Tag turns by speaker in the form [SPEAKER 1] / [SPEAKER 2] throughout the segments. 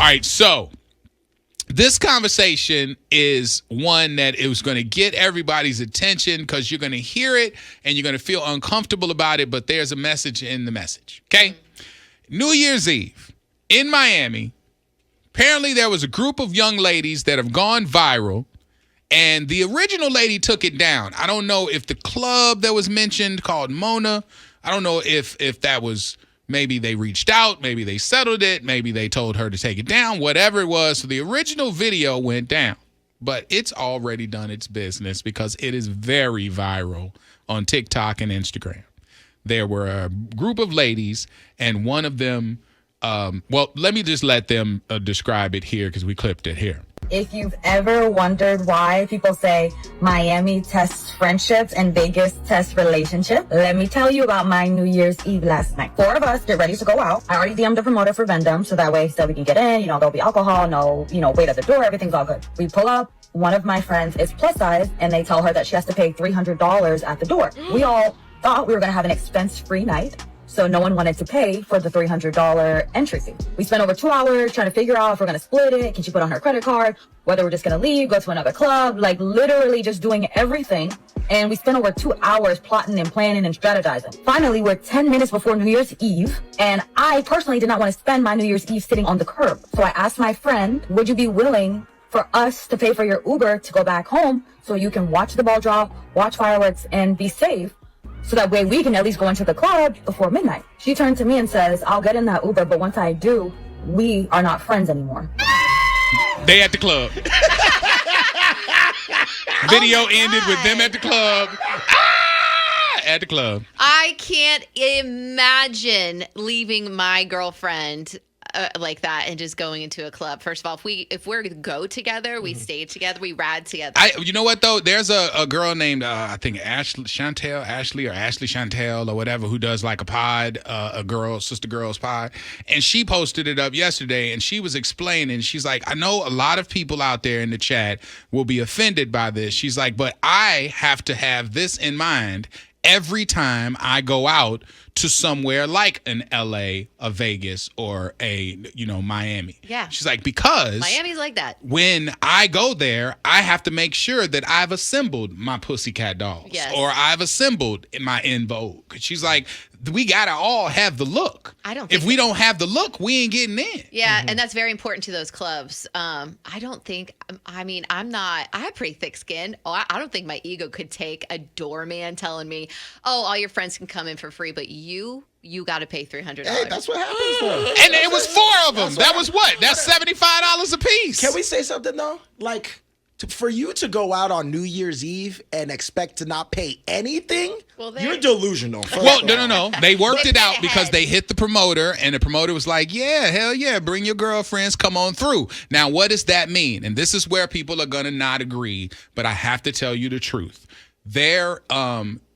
[SPEAKER 1] right, so this conversation is one that it was going to get everybody's attention because you're going to hear it and you're going to feel uncomfortable about it, but there's a message in the message, okay? New Year's Eve in Miami, apparently there was a group of young ladies that have gone viral, and the original lady took it down. I don't know if the club that was mentioned called Mona, I don't know if that was... Maybe they reached out. Maybe they settled it. Maybe they told her to take it down. Whatever it was. So the original video went down. But it's already done its business because it is very viral on TikTok and Instagram. There were a group of ladies, and one of them, let me just let them describe it here because we clipped it here.
[SPEAKER 2] If you've ever wondered why people say Miami tests friendships and Vegas tests relationship, let me tell you about my New Year's Eve last night. 4 of us get ready to go out. I already DM'd the promoter for Vendom, so that way so we can get in. There'll be alcohol, no, wait at the door. Everything's all good. We pull up. One of my friends is plus size, and they tell her that she has to pay $300 at the door. We all thought we were going to have an expense-free night. So no one wanted to pay for the $300 entry fee. We spent over 2 hours trying to figure out if we're going to split it. Can she put on her credit card? Whether we're just going to leave, go to another club, like literally just doing everything. And we spent over 2 hours plotting and planning and strategizing. Finally, we're 10 minutes before New Year's Eve. And I personally did not want to spend my New Year's Eve sitting on the curb. So I asked my friend, would you be willing for us to pay for your Uber to go back home so you can watch the ball drop, watch fireworks, and be safe? So that way we can at least go into the club before midnight. She turned to me and says, I'll get in that Uber, but once I do, we are not friends anymore.
[SPEAKER 1] They at the club. Video ended with them at the club. At the club.
[SPEAKER 3] I can't imagine leaving my girlfriend like that and just going into a club. First of all, if we're to go together, we stay together, we ride together.
[SPEAKER 1] You know what though? There's a girl named I think Ashley Chantel or whatever who does like a pod, sister girls pod, and she posted it up yesterday and she was explaining. She's like, I know a lot of people out there in the chat will be offended by this. She's like, but I have to have this in mind every time I go out to somewhere like an LA, a Vegas, or a, Miami.
[SPEAKER 3] Yeah.
[SPEAKER 1] She's like, because
[SPEAKER 3] Miami's like that.
[SPEAKER 1] When I go there, I have to make sure that I've assembled my pussycat dolls.
[SPEAKER 3] Yes.
[SPEAKER 1] Or I've assembled my En Vogue. She's like, we gotta all have the look. If we don't have the look, we ain't getting in.
[SPEAKER 3] Yeah, and that's very important to those clubs. I have pretty thick skin. I don't think my ego could take a doorman telling me, oh, all your friends can come in for free, but you got to pay $300.
[SPEAKER 4] Hey, that's what happens though.
[SPEAKER 1] And it was 4 of them. That was what? That's $75 a piece.
[SPEAKER 4] Can we say something though? Like, for you to go out on New Year's Eve and expect to not pay anything, you're delusional.
[SPEAKER 1] Well, no. They worked it out because they hit the promoter, and the promoter was like, yeah, hell yeah, bring your girlfriends, come on through. Now, what does that mean? And this is where people are going to not agree, but I have to tell you the truth. They're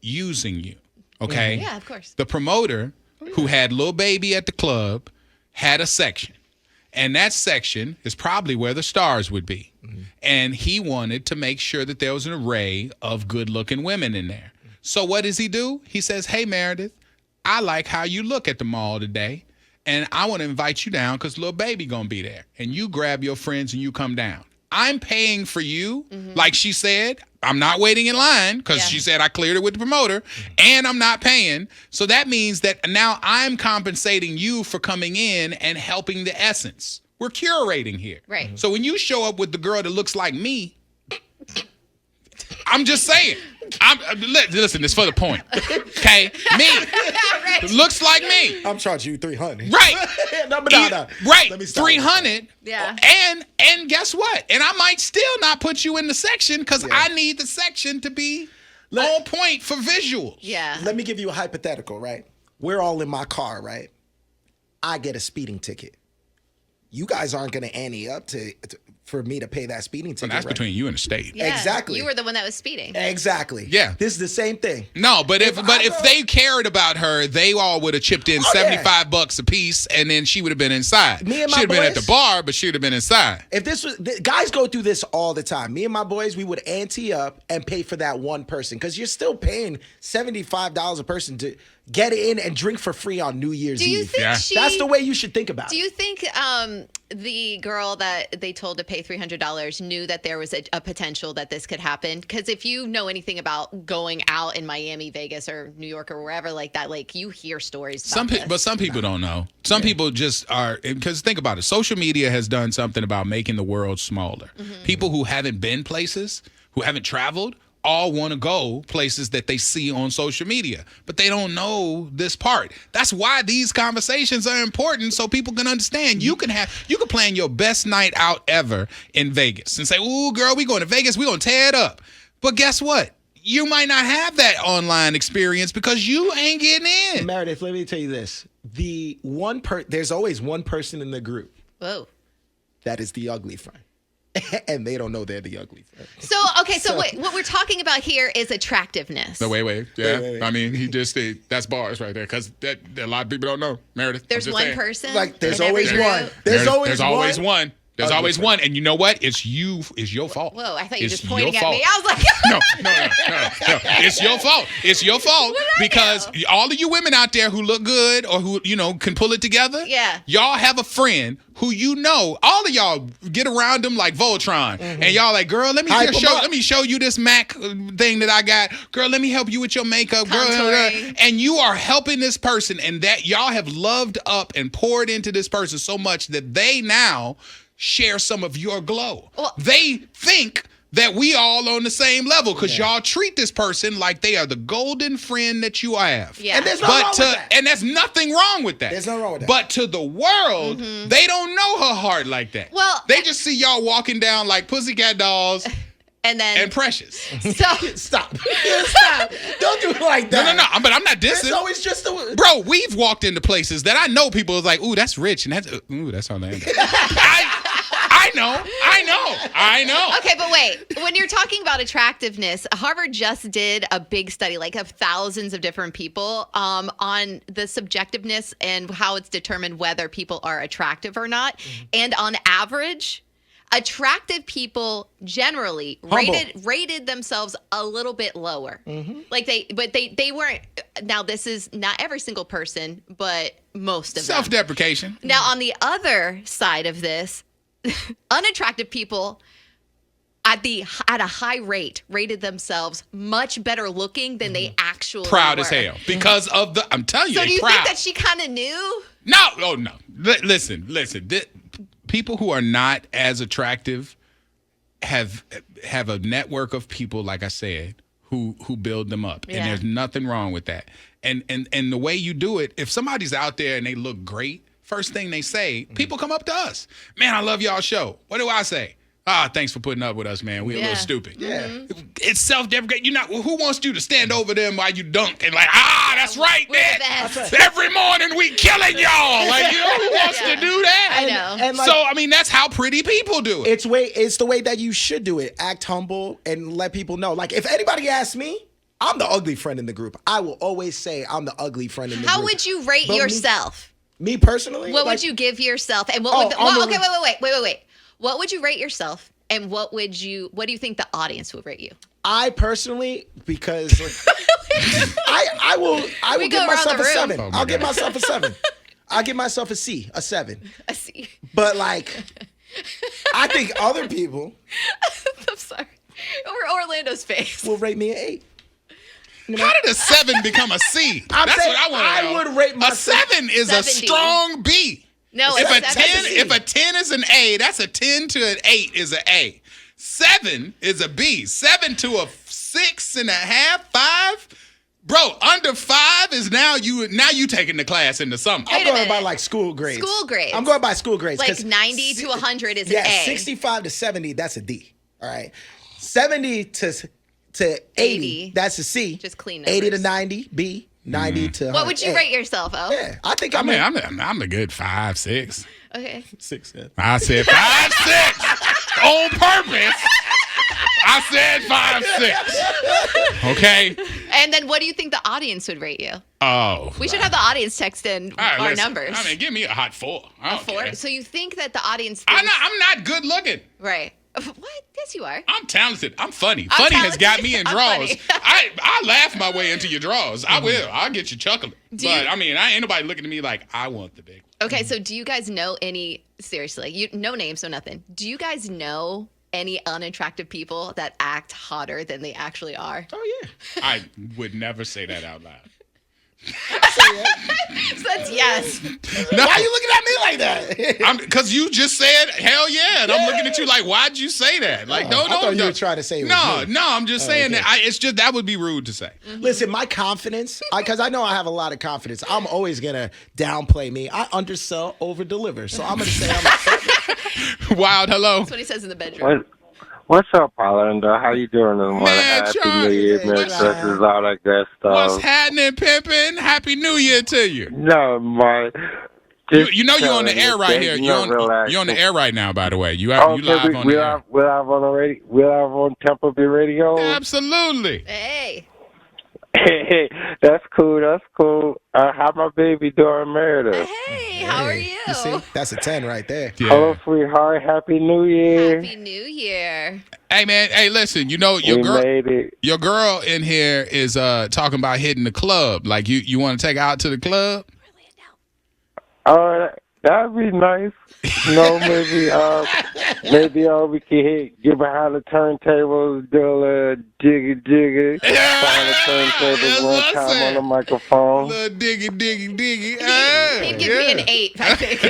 [SPEAKER 1] using you, okay?
[SPEAKER 3] Yeah, of course.
[SPEAKER 1] The promoter, who had Lil Baby at the club, had a section. And that section is probably where the stars would be. Mm-hmm. And he wanted to make sure that there was an array of good-looking women in there. So what does he do? He says, hey, Meredith, I like how you look at the mall today, and I want to invite you down because Lil Baby going to be there. And you grab your friends and you come down. I'm paying for you, like she said. I'm not waiting in line because she said I cleared it with the promoter, and I'm not paying. So that means that now I'm compensating you for coming in and helping the essence. We're curating here.
[SPEAKER 3] Right.
[SPEAKER 1] So when you show up with the girl that looks like me, I'm just saying. Listen, it's for the point. Okay? Me. Looks like me.
[SPEAKER 4] I'm charging you $300.
[SPEAKER 1] Right.
[SPEAKER 4] No.
[SPEAKER 1] Right.
[SPEAKER 4] Let me stop.
[SPEAKER 1] $300.
[SPEAKER 3] Yeah.
[SPEAKER 1] And guess what? And I might still not put you in the section because I need the section to be on point for visuals.
[SPEAKER 3] Yeah.
[SPEAKER 4] Let me give you a hypothetical, right? We're all in my car, right? I get a speeding ticket. You guys aren't going to ante up for me to pay that speeding ticket.
[SPEAKER 1] Well, that's between you and the state.
[SPEAKER 3] Yeah,
[SPEAKER 4] exactly.
[SPEAKER 3] You were the one that was speeding.
[SPEAKER 4] Exactly.
[SPEAKER 1] Yeah.
[SPEAKER 4] This is the same thing.
[SPEAKER 1] No, but if they cared about her, they all would have chipped in $75 a piece, and then she would have been inside.
[SPEAKER 4] Me and my
[SPEAKER 1] She'd have been at
[SPEAKER 4] boys-
[SPEAKER 1] the bar, but she would have been inside.
[SPEAKER 4] If this was guys go through this all the time. Me and my boys, we would ante up and pay for that one person because you're still paying $75 a person get in and drink for free on New Year's
[SPEAKER 3] Do you
[SPEAKER 4] Eve.
[SPEAKER 3] think
[SPEAKER 1] Yeah.
[SPEAKER 4] That's the way you should think about
[SPEAKER 3] Do
[SPEAKER 4] it.
[SPEAKER 3] you think the girl that they told to pay $300 knew that there was a potential that this could happen? Because if you know anything about going out in Miami, Vegas, or New York, or wherever like that, like you hear stories about this.
[SPEAKER 1] But some people don't know. Some people just are, because think about it. Social media has done something about making the world smaller. People who haven't been places, who haven't traveled, all want to go places that they see on social media, but they don't know this part. That's why these conversations are important, so people can understand. You can plan your best night out ever in Vegas and say, "Ooh, girl, we going to Vegas. We gonna tear it up." But guess what? You might not have that online experience because you ain't getting in.
[SPEAKER 4] Meredith, let me tell you this. There's always one person in the group
[SPEAKER 3] Whoa.
[SPEAKER 4] that is the ugly friend. And they don't know they're the ugly friend.
[SPEAKER 3] So, okay, so what we're talking about here is attractiveness.
[SPEAKER 1] No, wait. Yeah.
[SPEAKER 4] Wait.
[SPEAKER 1] I mean, that's bars right there because that a lot of people don't know, Meredith.
[SPEAKER 3] There's
[SPEAKER 1] I'm just
[SPEAKER 3] one
[SPEAKER 1] saying.
[SPEAKER 3] person.
[SPEAKER 4] Like, there's
[SPEAKER 3] in every
[SPEAKER 4] always
[SPEAKER 3] group?
[SPEAKER 4] one. There's always one.
[SPEAKER 1] There's
[SPEAKER 4] Ugly
[SPEAKER 1] always
[SPEAKER 4] friend.
[SPEAKER 1] one. And you know what? It's your fault.
[SPEAKER 3] Whoa, I thought you were
[SPEAKER 1] It's
[SPEAKER 3] just pointing
[SPEAKER 1] your
[SPEAKER 3] at
[SPEAKER 1] fault.
[SPEAKER 3] me. I was like,
[SPEAKER 1] No. It's your fault. It's your fault
[SPEAKER 3] What did I
[SPEAKER 1] because
[SPEAKER 3] do?
[SPEAKER 1] all of you women out there who look good or who, can pull it together.
[SPEAKER 3] Yeah.
[SPEAKER 1] Y'all have a friend who all of y'all get around them like Voltron. And y'all like, girl, let me show you this Mac thing that I got. Girl, let me help you with your makeup. Girl,
[SPEAKER 3] Contouring.
[SPEAKER 1] and you are helping this person and that y'all have loved up and poured into this person so much that they now share some of your glow.
[SPEAKER 3] Well-
[SPEAKER 1] They think that we all on the same level because y'all treat this person like they are the golden friend that you have.
[SPEAKER 3] Yeah.
[SPEAKER 4] And there's nothing wrong with that.
[SPEAKER 1] And there's nothing wrong with that.
[SPEAKER 4] There's nothing wrong with that.
[SPEAKER 1] But to the world, they don't know her heart like that.
[SPEAKER 3] Well-
[SPEAKER 1] they just see y'all walking down like pussycat dolls
[SPEAKER 3] and then
[SPEAKER 1] and precious.
[SPEAKER 3] so
[SPEAKER 4] Stop. Stop. Don't do it like that.
[SPEAKER 1] No. But I'm not
[SPEAKER 4] It's
[SPEAKER 1] dissing.
[SPEAKER 4] always just the...
[SPEAKER 1] Bro, we've walked into places that I know people is like, ooh, that's rich, and that's Orlando. I know.
[SPEAKER 3] Okay, but wait. When you're talking about attractiveness, Harvard just did a big study, like of thousands of different people, on the subjectiveness and how it's determined whether people are attractive or not. And on average, attractive people generally rated themselves a little bit lower. Like they weren't. Now, this is not every single person, but most of them.
[SPEAKER 1] Self-deprecation.
[SPEAKER 3] Now, on the other side of this, unattractive people at a high rate rated themselves much better looking than they actually
[SPEAKER 1] Proud
[SPEAKER 3] were.
[SPEAKER 1] as hell because of I'm telling you,
[SPEAKER 3] So
[SPEAKER 1] they
[SPEAKER 3] do you
[SPEAKER 1] proud.
[SPEAKER 3] think that she kind of knew?
[SPEAKER 1] No. Listen. People who are not as attractive have a network of people, like I said, who build them up,
[SPEAKER 3] Yeah.
[SPEAKER 1] and there's nothing wrong with that. And the way you do it, if somebody's out there and they look great, first thing they say, people come up to us. Man, I love y'all show. What do I say? Thanks for putting up with us, man. We a little stupid.
[SPEAKER 4] Yeah.
[SPEAKER 1] It's self-deprecating. Who wants you to stand over them while you dunk and like, that's right,
[SPEAKER 3] We're the
[SPEAKER 1] man.
[SPEAKER 3] best.
[SPEAKER 1] Every morning we killing y'all. Like, who wants to do that?
[SPEAKER 3] I know.
[SPEAKER 4] And like,
[SPEAKER 1] So, I mean, that's how pretty people do it.
[SPEAKER 4] it's the way that you should do it. Act humble and let people know. Like, if anybody asks me, I'm the ugly friend in the group. I will always say I'm the ugly friend in the group.
[SPEAKER 3] How would you rate
[SPEAKER 4] But
[SPEAKER 3] yourself?
[SPEAKER 4] Me personally?
[SPEAKER 3] What
[SPEAKER 4] like,
[SPEAKER 3] would you give yourself? And what
[SPEAKER 4] Oh,
[SPEAKER 3] would the,
[SPEAKER 4] on
[SPEAKER 3] well,
[SPEAKER 4] the-
[SPEAKER 3] okay, wait. What would you rate yourself? And what do you think the audience would rate you?
[SPEAKER 4] I personally, because like, I will
[SPEAKER 3] We
[SPEAKER 4] give
[SPEAKER 3] go around
[SPEAKER 4] myself
[SPEAKER 3] the
[SPEAKER 4] a
[SPEAKER 3] room.
[SPEAKER 4] 7.
[SPEAKER 1] Oh my
[SPEAKER 4] I'll give
[SPEAKER 1] God.
[SPEAKER 4] myself a 7. I'll give myself a 7.
[SPEAKER 3] I see.
[SPEAKER 4] But like, I think other people
[SPEAKER 3] I'm sorry. Or Orlando's face.
[SPEAKER 4] will rate me an 8.
[SPEAKER 1] How did a 7 become a C?
[SPEAKER 4] I'm
[SPEAKER 1] That's
[SPEAKER 4] saying
[SPEAKER 1] what I want to know.
[SPEAKER 4] I would rate
[SPEAKER 1] a
[SPEAKER 4] myself
[SPEAKER 1] 7 is a
[SPEAKER 3] 70.
[SPEAKER 1] strong B.
[SPEAKER 3] No,
[SPEAKER 1] If
[SPEAKER 3] it's
[SPEAKER 1] a
[SPEAKER 3] 70.
[SPEAKER 1] 10, if a 10 is an A, that's a 10 to an 8 is an A. 7 is a B. 7 to a 6.5, 5. Bro, under 5 is now you taking the class into something.
[SPEAKER 3] Wait
[SPEAKER 4] I'm
[SPEAKER 3] a
[SPEAKER 4] going by
[SPEAKER 3] minute.
[SPEAKER 4] like school grades.
[SPEAKER 3] School grades.
[SPEAKER 4] I'm going by school grades.
[SPEAKER 3] Like
[SPEAKER 4] 'cause
[SPEAKER 3] 90 to 100 is
[SPEAKER 4] yeah,
[SPEAKER 3] an A.
[SPEAKER 4] 65 to 70, that's a D. All right. 70 to 80,
[SPEAKER 3] 80.
[SPEAKER 4] that's a C.
[SPEAKER 3] Just clean
[SPEAKER 4] 80 to
[SPEAKER 3] numbers.
[SPEAKER 4] 90, B. 90 to 100.
[SPEAKER 3] What would you
[SPEAKER 4] A.
[SPEAKER 3] rate yourself, Oh?
[SPEAKER 4] Yeah, I think
[SPEAKER 1] I
[SPEAKER 4] I'm
[SPEAKER 1] mean,
[SPEAKER 4] a
[SPEAKER 1] I'm a good 5, 6.
[SPEAKER 3] Okay.
[SPEAKER 4] 6. Yeah.
[SPEAKER 1] I said 5, 6 on purpose. I said 5, 6. Okay.
[SPEAKER 3] And then what do you think the audience would rate you?
[SPEAKER 1] Oh.
[SPEAKER 3] We should have the audience text in
[SPEAKER 1] All right,
[SPEAKER 3] our
[SPEAKER 1] listen.
[SPEAKER 3] numbers.
[SPEAKER 1] I mean, give me a hot 4. I don't
[SPEAKER 3] 4.
[SPEAKER 1] care.
[SPEAKER 3] So you think that the audience
[SPEAKER 1] I'm
[SPEAKER 3] thinks,
[SPEAKER 1] not good looking.
[SPEAKER 3] right. What? Yes, you are.
[SPEAKER 1] I'm talented. I'm funny.
[SPEAKER 3] I'm
[SPEAKER 1] Funny has got
[SPEAKER 3] talented.
[SPEAKER 1] me in
[SPEAKER 3] I'm
[SPEAKER 1] draws.
[SPEAKER 3] funny.
[SPEAKER 1] I laugh my way into your draws. I will. I'll get you chuckling. But I mean, I ain't nobody looking at me like I want the big one.
[SPEAKER 3] Okay, so do you guys know any, seriously, no names, no nothing. Do you guys know any unattractive people that act hotter than they actually are?
[SPEAKER 4] Oh yeah.
[SPEAKER 1] I would never say that out loud.
[SPEAKER 3] So that's yes.
[SPEAKER 1] No.
[SPEAKER 4] Why are you looking at me like that?
[SPEAKER 1] Because you just said hell yeah, and I'm looking at you like, why'd you say that? Like, no,
[SPEAKER 4] I thought you
[SPEAKER 1] no.
[SPEAKER 4] were trying to say it was
[SPEAKER 1] no,
[SPEAKER 4] me.
[SPEAKER 1] no. I'm just saying
[SPEAKER 4] okay.
[SPEAKER 1] that. It's just that would be rude to say.
[SPEAKER 4] Listen, my confidence, because I know I have a lot of confidence. I'm always gonna downplay me. I undersell, over deliver. So I'm gonna say I'm.
[SPEAKER 1] Wild, hello.
[SPEAKER 3] That's what he says in the bedroom.
[SPEAKER 5] What's up, Islander? How you doing this morning?
[SPEAKER 1] Man,
[SPEAKER 5] Happy
[SPEAKER 1] Charlie.
[SPEAKER 5] New Year, Merry
[SPEAKER 4] What's
[SPEAKER 5] Christmas, all that good
[SPEAKER 1] What's
[SPEAKER 5] stuff.
[SPEAKER 1] happening, pimpin'? Happy New Year to you.
[SPEAKER 5] No, man.
[SPEAKER 1] You know you're on the air right here. You're on the air right now, by the way. You live on the air.
[SPEAKER 5] We're live on the radio. We're live on Tampa Bay radio.
[SPEAKER 1] Absolutely.
[SPEAKER 3] Hey.
[SPEAKER 5] Hey, that's cool. That's cool. How my baby doing, Meredith?
[SPEAKER 3] Hey, how are you?
[SPEAKER 4] You see, that's a 10 right there.
[SPEAKER 1] Yeah.
[SPEAKER 5] Hello, sweetheart. Happy New Year.
[SPEAKER 3] Happy New Year.
[SPEAKER 1] Hey man, hey listen, you know your
[SPEAKER 5] We
[SPEAKER 1] girl
[SPEAKER 5] made it.
[SPEAKER 1] your girl in here is talking about hitting the club. Like you want to take her out to the club?
[SPEAKER 5] That'd be nice. You know, maybe we could give her how the turntables, do a little jiggy. Find the turntables
[SPEAKER 1] That's
[SPEAKER 5] one
[SPEAKER 1] what I
[SPEAKER 5] time
[SPEAKER 1] said.
[SPEAKER 5] on the microphone.
[SPEAKER 1] Little diggy.
[SPEAKER 3] He'd give me an 8, I think.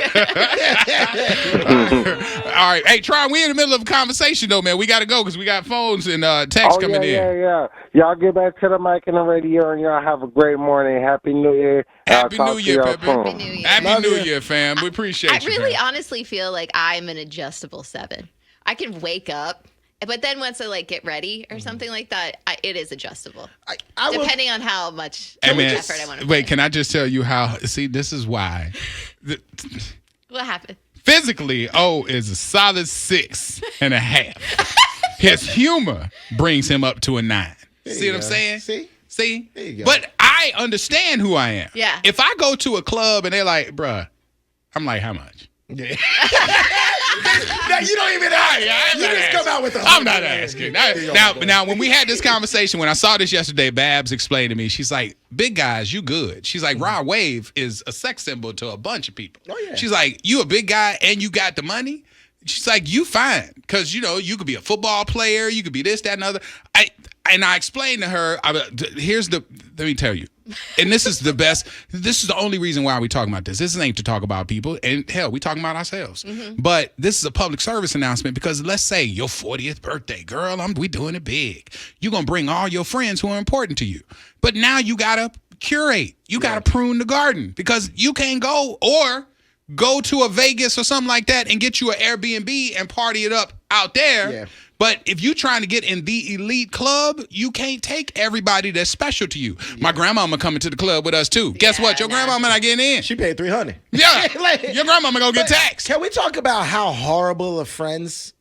[SPEAKER 1] All right. Hey, Tron, we in the middle of a conversation though, man. We gotta go because we got phones and texts coming in.
[SPEAKER 5] Yeah. Y'all get back to the mic and the radio, and y'all have a great morning. Happy New Year.
[SPEAKER 1] Happy
[SPEAKER 5] I'll
[SPEAKER 1] New
[SPEAKER 5] talk to
[SPEAKER 1] Year,
[SPEAKER 5] y'all
[SPEAKER 1] Pepe.
[SPEAKER 5] soon.
[SPEAKER 3] Happy New Year.
[SPEAKER 1] Happy
[SPEAKER 4] Love
[SPEAKER 1] New
[SPEAKER 4] you.
[SPEAKER 1] Year, fam. We appreciate
[SPEAKER 3] I
[SPEAKER 1] you.
[SPEAKER 3] really
[SPEAKER 1] fam.
[SPEAKER 3] honestly feel like I'm an adjustable 7. I can wake up, but then once I get ready or something like that, it is adjustable.
[SPEAKER 4] I will,
[SPEAKER 3] Depending on how much
[SPEAKER 1] Hey, man,
[SPEAKER 3] effort I want to put.
[SPEAKER 1] wait, can I just tell you how? See, this is why.
[SPEAKER 3] What happened?
[SPEAKER 1] Physically, O is a solid 6.5. His humor brings him up to a 9. See what I'm saying? See?
[SPEAKER 4] There you go.
[SPEAKER 1] But I understand who I am.
[SPEAKER 3] Yeah.
[SPEAKER 1] If I go to a club and they're like, bruh, I'm like, how much?
[SPEAKER 4] Yeah. Now, you don't even ask.
[SPEAKER 1] I'm
[SPEAKER 4] You
[SPEAKER 1] not
[SPEAKER 4] just come out with a
[SPEAKER 1] I'm not asking. Now, when we had this conversation, when I saw this yesterday, Babs explained to me, she's like, big guys, you good. She's like, Rod Wave is a sex symbol to a bunch of people.
[SPEAKER 4] Oh, yeah.
[SPEAKER 1] She's like, you a big guy and you got the money? She's like, you fine. Because, you could be a football player. You could be this, that, and other. I explained to her, let me tell you. And this is the best. This is the only reason why we talking about this. This ain't to talk about people. And hell, we talking about ourselves. Mm-hmm. But this is a public service announcement because let's say your 40th birthday, girl, we doing it big. You're going to bring all your friends who are important to you. But now you got to curate. You got to prune the garden because you can't go to a Vegas or something like that and get you an Airbnb and party it up out there.
[SPEAKER 4] Yeah.
[SPEAKER 1] But if you're trying to get in the elite club, you can't take everybody that's special to you. Yeah. My grandmama coming to the club with us too. Guess what? Your grandmama not getting in.
[SPEAKER 4] She paid $300.
[SPEAKER 1] Yeah. Your grandmama gonna get taxed.
[SPEAKER 4] Can we talk about how horrible of friends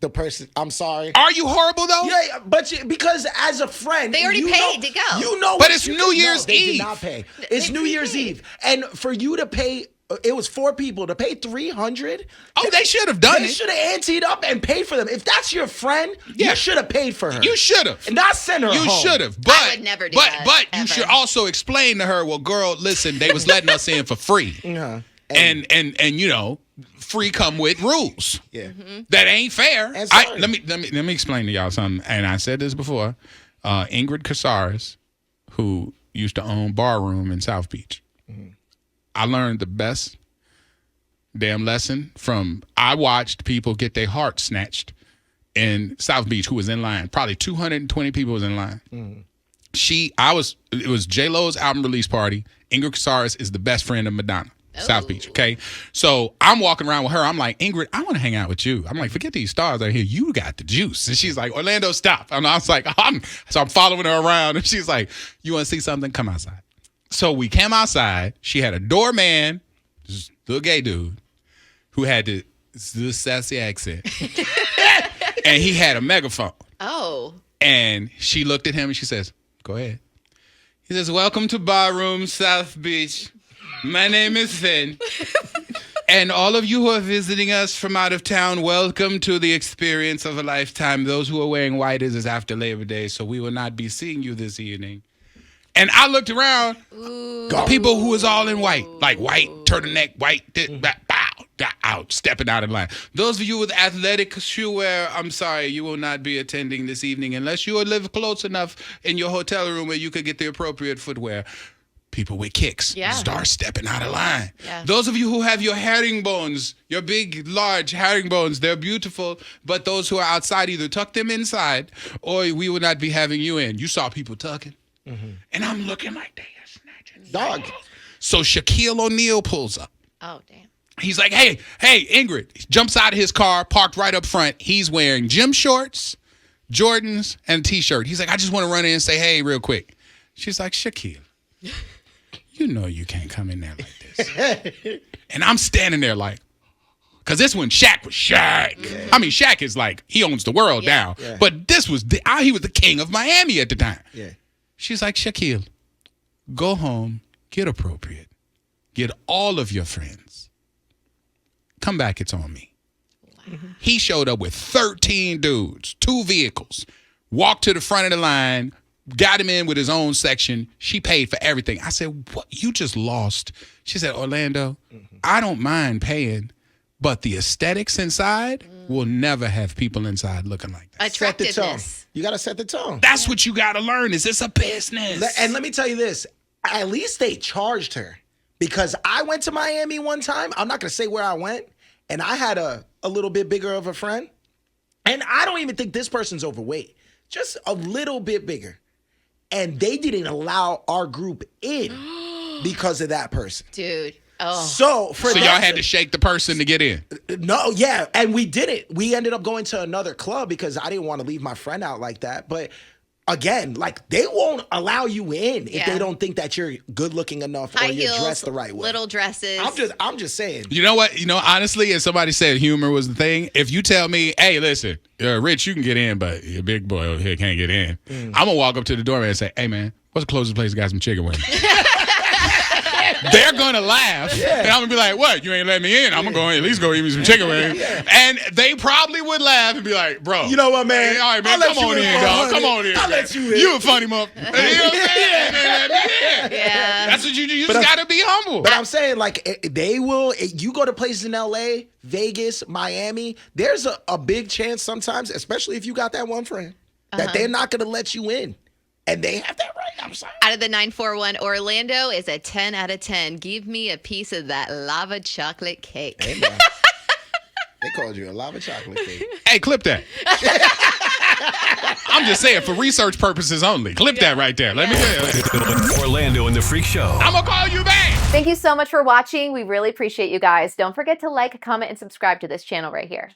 [SPEAKER 4] the person? I'm sorry.
[SPEAKER 1] Are you horrible though?
[SPEAKER 4] Yeah, but because as a friend,
[SPEAKER 3] They already paid to go.
[SPEAKER 4] You know,
[SPEAKER 1] but it's New Year's
[SPEAKER 4] Eve. They did not pay. It's New Year's Eve, and for you to pay. It was 4 people to pay $300.
[SPEAKER 1] Oh, they should have done it.
[SPEAKER 4] They should have anteed up and paid for them. If that's your friend, you should have paid for her.
[SPEAKER 1] You should have.
[SPEAKER 4] And not send her home.
[SPEAKER 1] You should have. But
[SPEAKER 3] I would never do that,
[SPEAKER 1] But you
[SPEAKER 3] ever.
[SPEAKER 1] should also explain to her, well, girl, listen, they was letting us in for free.
[SPEAKER 4] Uh-huh.
[SPEAKER 1] And free come with rules.
[SPEAKER 4] Yeah.
[SPEAKER 3] Mm-hmm.
[SPEAKER 1] That ain't fair.
[SPEAKER 4] And sorry.
[SPEAKER 1] Let me explain to y'all something. And I said this before. Ingrid Casares, who used to own Barroom in South Beach. Mm-hmm. I learned the best damn lesson from I watched people get their heart snatched in South Beach who was in line. Probably 220 people was in line. Mm-hmm. It was J-Lo's album release party. Ingrid Casares is the best friend of Madonna. South Beach, okay? So I'm walking around with her. I'm like, Ingrid, I want to hang out with you. I'm like, forget these stars out here. You got the juice. And she's like, Orlando, stop. And I was like, so I'm following her around. And she's like, you want to see something? Come outside. So we came outside. She had a doorman, this little gay dude, who had this sassy accent. And he had a megaphone.
[SPEAKER 3] Oh.
[SPEAKER 1] And she looked at him and she says, go ahead. He says, welcome to Barroom, South Beach. My name is Finn. And all of you who are visiting us from out of town, welcome to the experience of a lifetime. Those who are wearing white is after Labor Day, so we will not be seeing you this evening. And I looked around, people who was all in white, like white, turtleneck, white, out, stepping out of line. Those of you with athletic shoe wear, I'm sorry, you will not be attending this evening unless you live close enough in your hotel room where you could get the appropriate footwear. People with kicks start stepping out of line. Yeah. Those of you who have your herringbones, your big, large herringbones, they're beautiful, but those who are outside either tuck them inside or we will not be having you in. You saw people tucking. Mm-hmm. And I'm looking like they are snatching.
[SPEAKER 4] Dog.
[SPEAKER 1] So Shaquille O'Neal pulls up.
[SPEAKER 3] Oh, damn.
[SPEAKER 1] He's like, hey, Ingrid. He jumps out of his car, parked right up front. He's wearing gym shorts, Jordans, and a T-shirt. He's like, I just want to run in and say, hey, real quick. She's like, Shaquille, you know you can't come in there like this. And I'm standing there like, because this one, Shaq was Shaq. Yeah. I mean, Shaq is like, he owns the world now. Yeah. But this was, he was the king of Miami at the time.
[SPEAKER 4] Yeah. She's
[SPEAKER 1] like, Shaquille, go home, get appropriate, get all of your friends. Come back, it's on me. Wow. He showed up with 13 dudes, 2 vehicles, walked to the front of the line, got him in with his own section. She paid for everything. I said, what? You just lost. She said, Orlando, I don't mind paying, but the aesthetics inside will never have people inside looking like that.
[SPEAKER 3] Attractiveness.
[SPEAKER 4] You got to set the tone.
[SPEAKER 1] That's what you got to learn. Is this a business?
[SPEAKER 4] And let me tell you this. At least they charged her. Because I went to Miami one time. I'm not going to say where I went. And I had a little bit bigger of a friend. And I don't even think this person's overweight. Just a little bit bigger. And they didn't allow our group in because of that person.
[SPEAKER 3] Dude. Oh.
[SPEAKER 1] So y'all had to shake the person to get in?
[SPEAKER 4] No, yeah. And we didn't. We ended up going to another club because I didn't want to leave my friend out like that. But again, like they won't allow you in if they don't think that you're good looking enough or you're dressed the right way.
[SPEAKER 3] Little dresses.
[SPEAKER 4] I'm just saying.
[SPEAKER 1] You know what? Honestly, if somebody said humor was the thing, if you tell me, hey, listen, Rich, you can get in, but your big boy over here can't get in. I'm going to walk up to the doorman and say, hey, man, what's the closest place that got some chicken wings? They're going to laugh. Yeah. And I'm going to be like, what? You ain't letting me in. I'm going to go at least go eat me some chicken wings. Yeah. And they probably would laugh and be like, bro.
[SPEAKER 4] You know what, man?
[SPEAKER 1] Hey, all right, man, come on in, dog. Come on in.
[SPEAKER 4] I'll let you in.
[SPEAKER 1] You a funny motherfucker. You know what I'm saying? They let me in. Yeah. That's what you just got to be humble.
[SPEAKER 4] But I'm saying, like, they will, you go to places in L.A., Vegas, Miami, there's a big chance sometimes, especially if you got that one friend, that they're not going to let you in. And they have that right. I'm sorry.
[SPEAKER 3] Out of the 941, Orlando is a 10 out of 10. Give me a piece of that lava chocolate cake.
[SPEAKER 4] Hey, they called you a lava chocolate cake.
[SPEAKER 1] Hey, clip that. I'm just saying, for research purposes only. Clip that right there. Let me tell you.
[SPEAKER 6] Orlando and the Freak Show.
[SPEAKER 1] I'm going to call you back.
[SPEAKER 7] Thank you so much for watching. We really appreciate you guys. Don't forget to like, comment, and subscribe to this channel right here.